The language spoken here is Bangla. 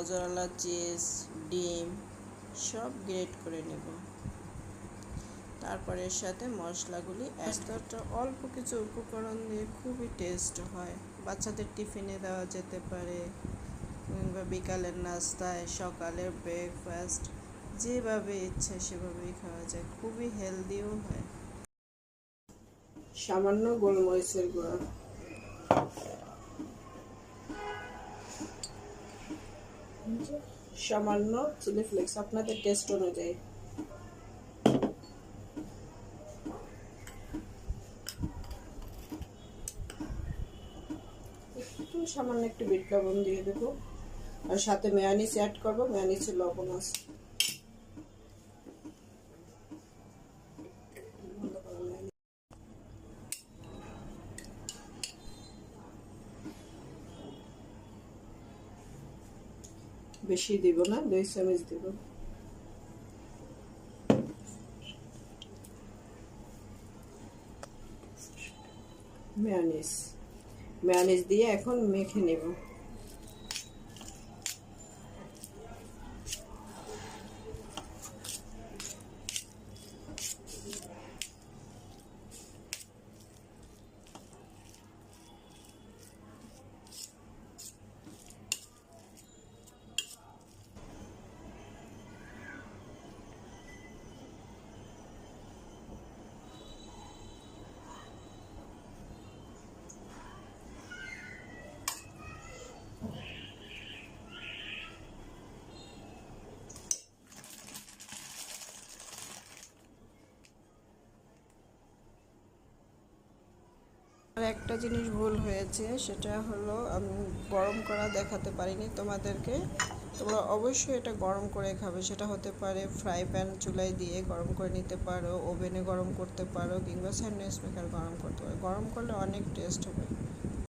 মজারালা চিজ, ডিম সব গ্রেট করে নেব। তারপরে এর সাথে মশলাগুলি একটা অল্প কিছু উপকরণ দিয়ে খুবই টেস্ট হয়। বাচ্চাদের টিফিনে দেওয়া যেতে পারে, কিংবা বিকালের নাস্তায়, সকালের ব্রেকফাস্ট, যেভাবে ইচ্ছা সেভাবেই খাওয়া যায়, খুবই হেলদিও হয়। সামান্য গোলমরিচের গুঁড়া, সামান্য চিলি ফ্লেক্স আপনাদের টেস্ট অনুযায়ী, একটু সামান্য একটু বিট লবণ দিয়ে দেবো, আর সাথে মেয়োনিজ অ্যাড করবো। মেয়োনিজের লবণ আছে, বেশি দিব না, 2 চামচ দিব। মেয়োনিজ দিয়ে এখন মেখে নেব। আর একটা জিনিস ভুল হয়েছে, সেটা হলো আমি গরম করা দেখাতে পারিনি তোমাদেরকে। তোমরা অবশ্যই এটা গরম করে খাবে। সেটা হতে পারে ফ্রাই প্যান চুলায় দিয়ে গরম করে নিতে পারো, ওভেনে গরম করতে পারো, কিংবা স্যান্ডউইচ মেকার গরম করতে পারো। গরম করলে অনেক টেস্ট হবে।